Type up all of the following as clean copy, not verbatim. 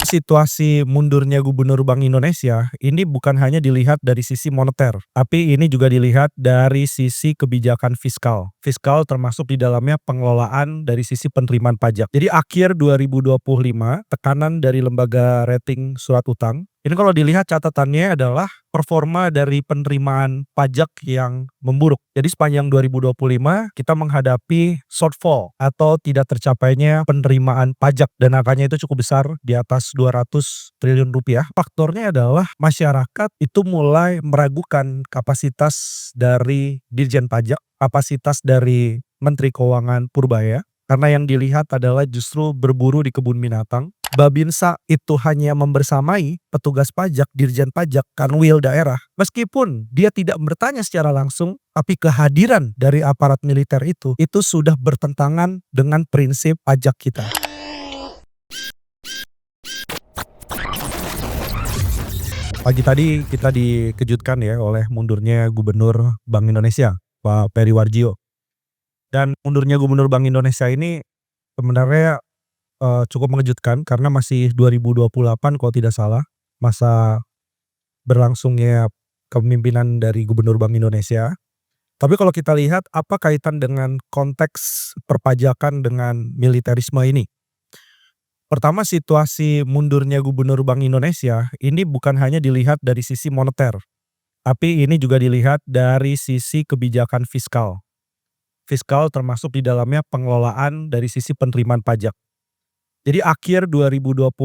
Situasi mundurnya Gubernur Bank Indonesia ini bukan hanya dilihat dari sisi moneter, tapi ini juga dilihat dari sisi kebijakan fiskal. Fiskal termasuk di dalamnya pengelolaan dari sisi penerimaan pajak. Jadi akhir 2025 tekanan dari lembaga rating surat utang, ini kalau dilihat catatannya adalah performa dari penerimaan pajak yang memburuk. Jadi sepanjang 2025 kita menghadapi shortfall atau tidak tercapainya penerimaan pajak dan angkanya itu cukup besar di atas 200 triliun rupiah. Faktornya adalah masyarakat itu mulai meragukan kapasitas dari Dirjen Pajak, kapasitas dari Menteri Keuangan Purbaya, karena yang dilihat adalah justru berburu di kebun binatang. Babinsa itu hanya membersamai petugas pajak, Dirjen Pajak, Kanwil daerah. Meskipun dia tidak bertanya secara langsung, tapi kehadiran dari aparat militer itu sudah bertentangan dengan prinsip pajak kita. Pagi tadi kita dikejutkan ya oleh mundurnya Gubernur Bank Indonesia, Pak Peri Warjio. Dan mundurnya Gubernur Bank Indonesia ini sebenarnya cukup mengejutkan karena masih 2028 kalau tidak salah, masa berlangsungnya kepemimpinan dari Gubernur Bank Indonesia. Tapi kalau kita lihat apa kaitan dengan konteks perpajakan dengan militerisme ini? Pertama, situasi mundurnya Gubernur Bank Indonesia ini bukan hanya dilihat dari sisi moneter, tapi ini juga dilihat dari sisi kebijakan fiskal. Fiskal termasuk di dalamnya pengelolaan dari sisi penerimaan pajak. Jadi akhir 2025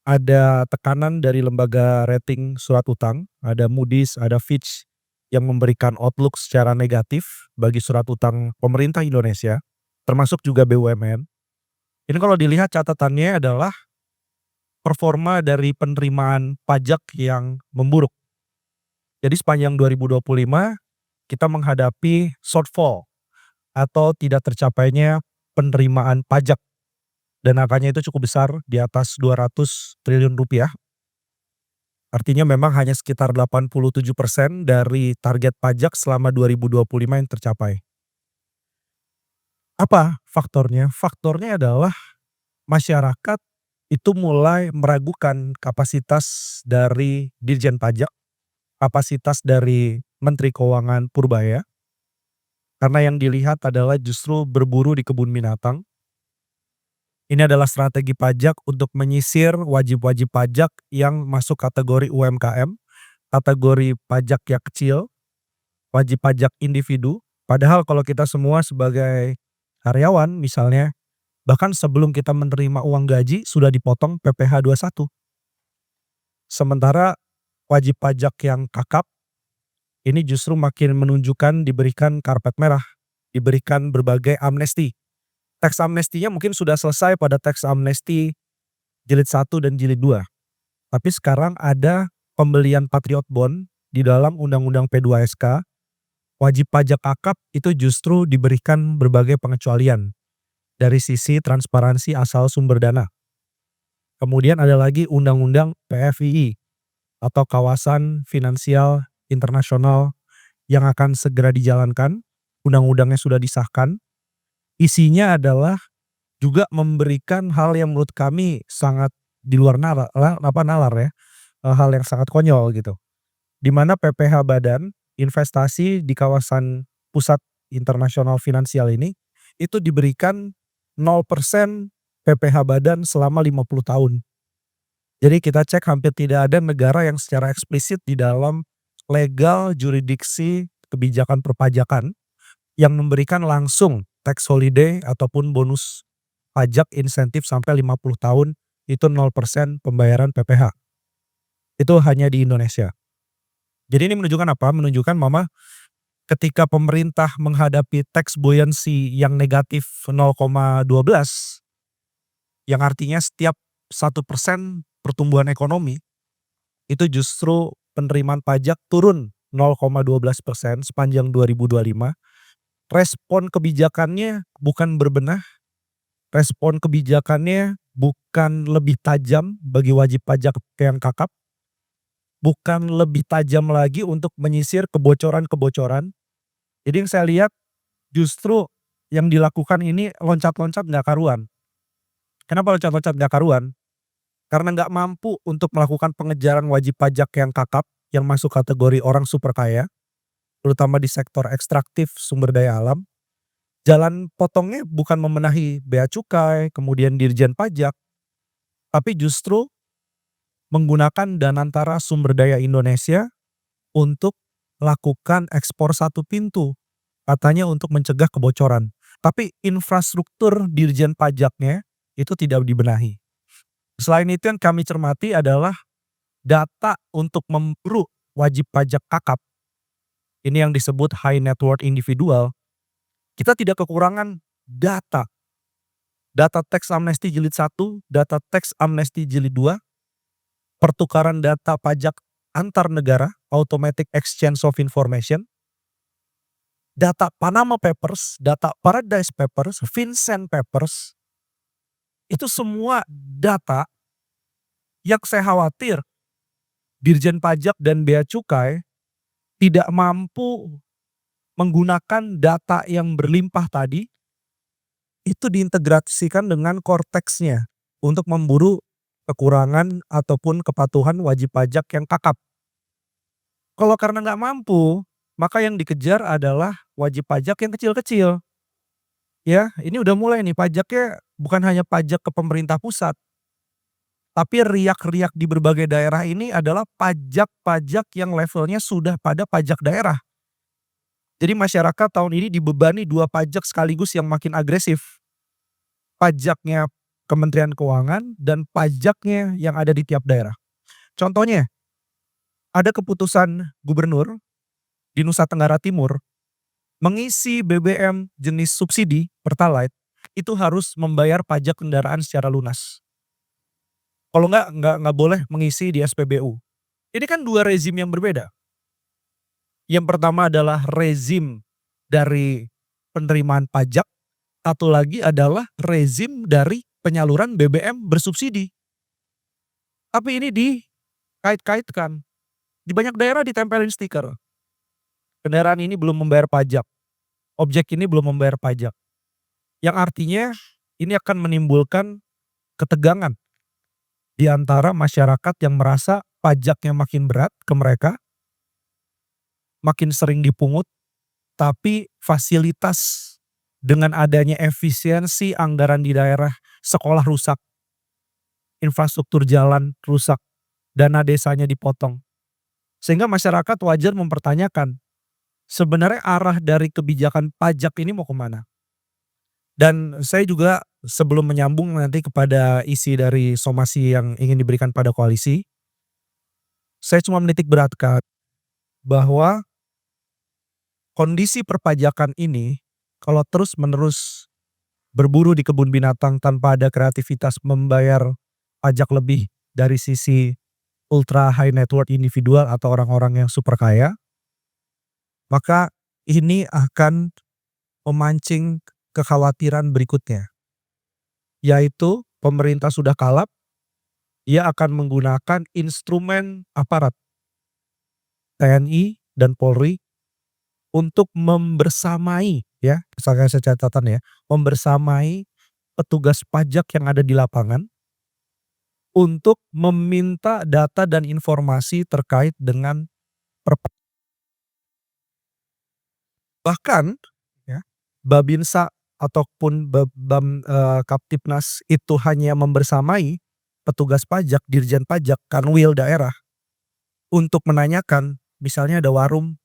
ada tekanan dari lembaga rating surat utang, ada Moody's, ada Fitch yang memberikan outlook secara negatif bagi surat utang pemerintah Indonesia, termasuk juga BUMN. Ini kalau dilihat catatannya adalah performa dari penerimaan pajak yang memburuk. Jadi sepanjang 2025 kita menghadapi shortfall atau tidak tercapainya penerimaan pajak dan angkanya itu cukup besar di atas 200 triliun rupiah. Artinya memang hanya sekitar 87% dari target pajak selama 2025 yang tercapai. Apa faktornya? Faktornya adalah masyarakat itu mulai meragukan kapasitas dari Dirjen Pajak, kapasitas dari Menteri Keuangan Purbaya, karena yang dilihat adalah justru berburu di kebun binatang. Ini adalah strategi pajak untuk menyisir wajib-wajib pajak yang masuk kategori UMKM, kategori pajak yang kecil, wajib pajak individu. Padahal kalau kita semua sebagai karyawan misalnya, bahkan sebelum kita menerima uang gaji sudah dipotong PPh 21. Sementara wajib pajak yang kakap ini justru makin menunjukkan diberikan karpet merah, diberikan berbagai amnesti. Teks amnestinya mungkin sudah selesai pada teks amnesti jilid 1 dan jilid 2. Tapi sekarang ada pembelian Patriot Bond di dalam Undang-Undang P2SK, wajib pajak akap itu justru diberikan berbagai pengecualian dari sisi transparansi asal sumber dana. Kemudian ada lagi Undang-Undang PFII atau Kawasan Finansial Internasional yang akan segera dijalankan. Undang-undangnya sudah disahkan. Isinya adalah juga memberikan hal yang menurut kami sangat di luar nalar ya, hal yang sangat konyol gitu. Di mana PPh badan investasi di kawasan pusat internasional finansial ini itu diberikan 0% PPh badan selama 50 tahun. Jadi kita cek hampir tidak ada negara yang secara eksplisit di dalam legal jurisdiksi kebijakan perpajakan yang memberikan langsung tax holiday ataupun bonus pajak insentif sampai 50 tahun itu 0% pembayaran PPh. Itu hanya di Indonesia. Jadi ini menunjukkan apa? Menunjukkan ketika pemerintah menghadapi tax buoyancy yang negatif 0,12, yang artinya setiap 1% pertumbuhan ekonomi, itu justru penerimaan pajak turun 0,12% sepanjang 2025. Respon kebijakannya bukan berbenah, respon kebijakannya bukan lebih tajam bagi wajib pajak yang kakap, bukan lebih tajam lagi untuk menyisir kebocoran-kebocoran. Jadi yang saya lihat justru yang dilakukan ini loncat-loncat nggak karuan. Kenapa loncat-loncat nggak karuan? karena nggak mampu untuk melakukan pengejaran wajib pajak yang kakap, yang masuk kategori orang super kaya, terutama di sektor ekstraktif sumber daya alam, jalan potongnya bukan membenahi bea cukai, kemudian Dirjen Pajak, tapi justru menggunakan Danantara Sumber Daya Indonesia untuk lakukan ekspor satu pintu, katanya untuk mencegah kebocoran. Tapi infrastruktur Dirjen Pajaknya itu tidak dibenahi. Selain itu yang kami cermati adalah data untuk memburu wajib pajak kakap, ini yang disebut high net worth individual, kita tidak kekurangan data. Data tax amnesty jilid 1, data tax amnesty jilid 2, pertukaran data pajak antar negara, automatic exchange of information, data Panama Papers, data Paradise Papers, Vincent Papers, itu semua data yang saya khawatir Dirjen Pajak dan Bea Cukai tidak mampu menggunakan data yang berlimpah tadi, itu diintegrasikan dengan korteksnya untuk memburu kekurangan ataupun kepatuhan wajib pajak yang kakap. Kalau karena nggak mampu, maka yang dikejar adalah wajib pajak yang kecil-kecil. Ya, ini udah mulai nih pajaknya bukan hanya pajak ke pemerintah pusat, tapi riak-riak di berbagai daerah ini adalah pajak-pajak yang levelnya sudah pada pajak daerah. Jadi masyarakat tahun ini dibebani 2 pajak sekaligus yang makin agresif. Pajaknya Kementerian Keuangan dan pajaknya yang ada di tiap daerah. Contohnya, ada keputusan gubernur di Nusa Tenggara Timur, mengisi BBM jenis subsidi Pertalite, itu harus membayar pajak kendaraan secara lunas. Kalau nggak boleh mengisi di SPBU. Ini kan 2 rezim yang berbeda. Yang pertama adalah rezim dari penerimaan pajak, satu lagi adalah rezim dari penyaluran BBM bersubsidi. Tapi ini dikait-kaitkan. Di banyak daerah ditempelin stiker. Kendaraan ini belum membayar pajak. Objek ini belum membayar pajak. Yang artinya ini akan menimbulkan ketegangan di antara masyarakat yang merasa pajaknya makin berat ke mereka, makin sering dipungut, tapi fasilitas dengan adanya efisiensi anggaran di daerah, sekolah rusak, infrastruktur jalan rusak, dana desanya dipotong. Sehingga masyarakat wajar mempertanyakan, sebenarnya arah dari kebijakan pajak ini mau kemana? Dan saya juga sebelum menyambung nanti kepada isi dari somasi yang ingin diberikan pada koalisi, saya cuma menitik beratkan bahwa kondisi perpajakan ini kalau terus-menerus berburu di kebun binatang tanpa ada kreativitas membayar pajak lebih dari sisi ultra high net worth individual atau orang-orang yang super kaya, maka ini akan memancing kekhawatiran berikutnya, yaitu pemerintah sudah kalap, ia akan menggunakan instrumen aparat TNI dan Polri untuk membersamai, ya, misalkan saya catatan ya, membersamai petugas pajak yang ada di lapangan untuk meminta data dan informasi terkait dengan bahkan ya, Babinsa ataupun Kaptipnas itu hanya membersamai petugas pajak, Dirjen Pajak, Kanwil daerah untuk menanyakan, misalnya ada warung,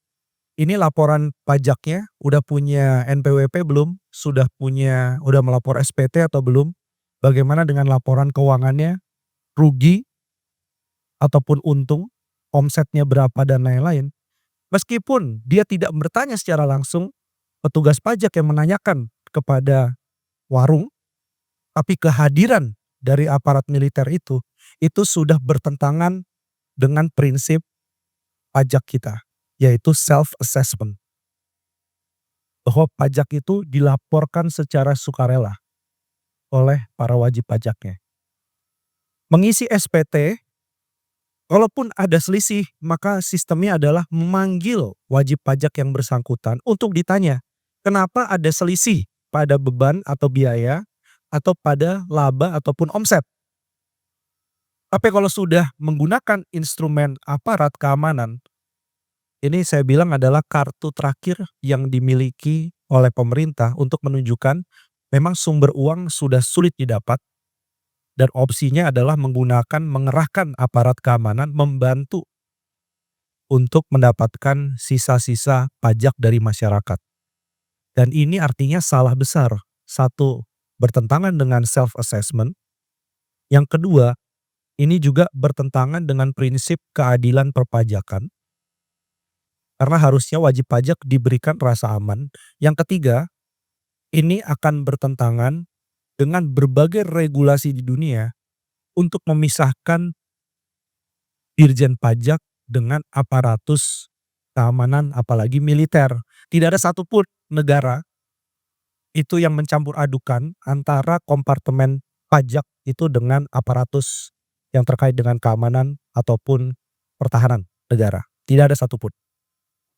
ini laporan pajaknya udah punya NPWP belum? Udah melapor SPT atau belum? Bagaimana dengan laporan keuangannya, rugi ataupun untung, omsetnya berapa dan lain-lain. Meskipun dia tidak bertanya secara langsung, petugas pajak yang menanyakan kepada warung, tapi kehadiran dari aparat militer itu sudah bertentangan dengan prinsip pajak kita, yaitu self assessment. Bahwa pajak itu dilaporkan secara sukarela oleh para wajib pajaknya. Mengisi SPT, kalaupun ada selisih, maka sistemnya adalah memanggil wajib pajak yang bersangkutan untuk ditanya, kenapa ada selisih pada beban atau biaya atau pada laba ataupun omset. Tapi kalau sudah menggunakan instrumen aparat keamanan, ini saya bilang adalah kartu terakhir yang dimiliki oleh pemerintah untuk menunjukkan memang sumber uang sudah sulit didapat dan opsinya adalah mengerahkan aparat keamanan membantu untuk mendapatkan sisa-sisa pajak dari masyarakat. Dan ini artinya salah besar. Satu, bertentangan dengan self assessment. Yang kedua, ini juga bertentangan dengan prinsip keadilan perpajakan karena harusnya wajib pajak diberikan rasa aman. Yang ketiga, ini akan bertentangan dengan berbagai regulasi di dunia untuk memisahkan dirjen pajak dengan aparatus keamanan apalagi militer. Tidak ada satupun negara itu yang mencampur adukan antara kompartemen pajak itu dengan aparatus yang terkait dengan keamanan ataupun pertahanan negara. Tidak ada satupun.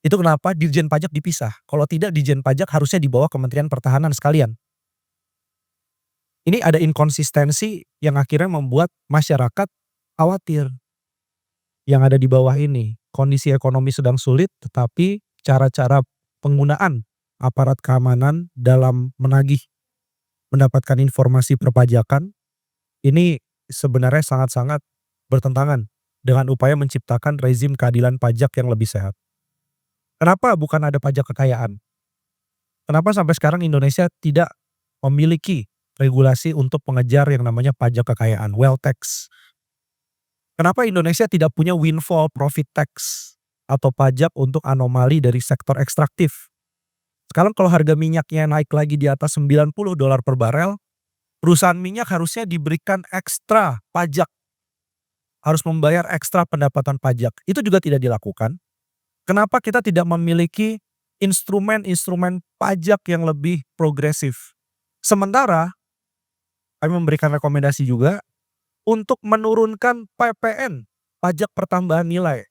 Itu kenapa Dirjen Pajak dipisah. Kalau tidak Dirjen Pajak harusnya di bawah Kementerian Pertahanan sekalian. Ini ada inkonsistensi yang akhirnya membuat masyarakat khawatir. Yang ada di bawah ini, kondisi ekonomi sedang sulit tetapi cara-cara penggunaan aparat keamanan dalam menagih mendapatkan informasi perpajakan, ini sebenarnya sangat-sangat bertentangan dengan upaya menciptakan rezim keadilan pajak yang lebih sehat. Kenapa bukan ada pajak kekayaan? Kenapa sampai sekarang Indonesia tidak memiliki regulasi untuk mengejar yang namanya pajak kekayaan, wealth tax? Kenapa Indonesia tidak punya windfall profit tax atau pajak untuk anomali dari sektor ekstraktif? Sekarang kalau harga minyaknya naik lagi di atas $90 per barel, perusahaan minyak harusnya diberikan ekstra pajak, harus membayar ekstra pendapatan pajak. Itu juga tidak dilakukan. Kenapa kita tidak memiliki instrumen-instrumen pajak yang lebih progresif? Sementara kami memberikan rekomendasi juga untuk menurunkan PPN, pajak pertambahan nilai.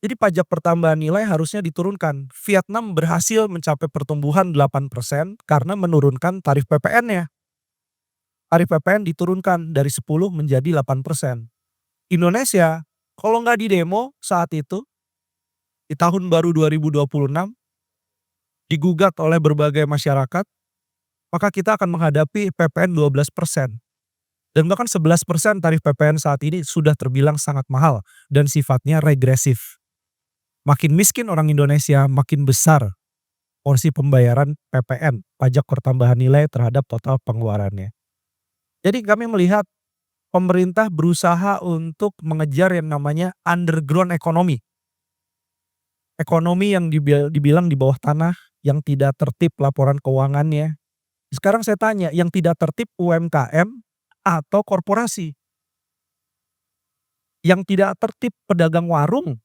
Jadi pajak pertambahan nilai harusnya diturunkan. Vietnam berhasil mencapai pertumbuhan 8% karena menurunkan tarif PPN-nya. Tarif PPN diturunkan dari 10 menjadi 8%. Indonesia, kalau nggak didemo saat itu, di tahun baru 2026, digugat oleh berbagai masyarakat, maka kita akan menghadapi PPN 12%. Dan bahkan 11% tarif PPN saat ini sudah terbilang sangat mahal dan sifatnya regresif. Makin miskin orang Indonesia, makin besar porsi pembayaran PPN, pajak pertambahan nilai terhadap total pengeluarannya. Jadi kami melihat pemerintah berusaha untuk mengejar yang namanya underground economy. Ekonomi yang dibilang di bawah tanah, yang tidak tertib laporan keuangannya. Sekarang saya tanya, yang tidak tertib UMKM atau korporasi? Yang tidak tertib pedagang warung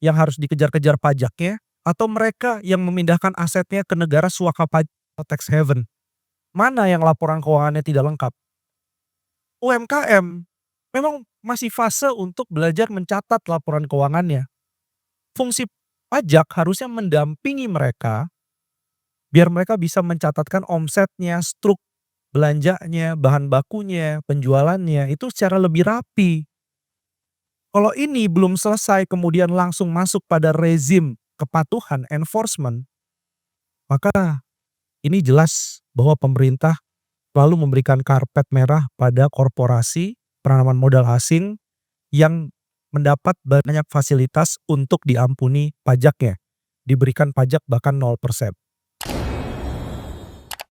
yang harus dikejar-kejar pajaknya, atau mereka yang memindahkan asetnya ke negara suaka pajak atau tax haven? Mana yang laporan keuangannya tidak lengkap? UMKM memang masih fase untuk belajar mencatat laporan keuangannya. Fungsi pajak harusnya mendampingi mereka biar mereka bisa mencatatkan omsetnya, struk belanjanya, bahan bakunya, penjualannya itu secara lebih rapi. Kalau ini belum selesai kemudian langsung masuk pada rezim kepatuhan enforcement, maka ini jelas bahwa pemerintah selalu memberikan karpet merah pada korporasi penanaman modal asing yang mendapat banyak fasilitas untuk diampuni pajaknya, diberikan pajak bahkan 0%.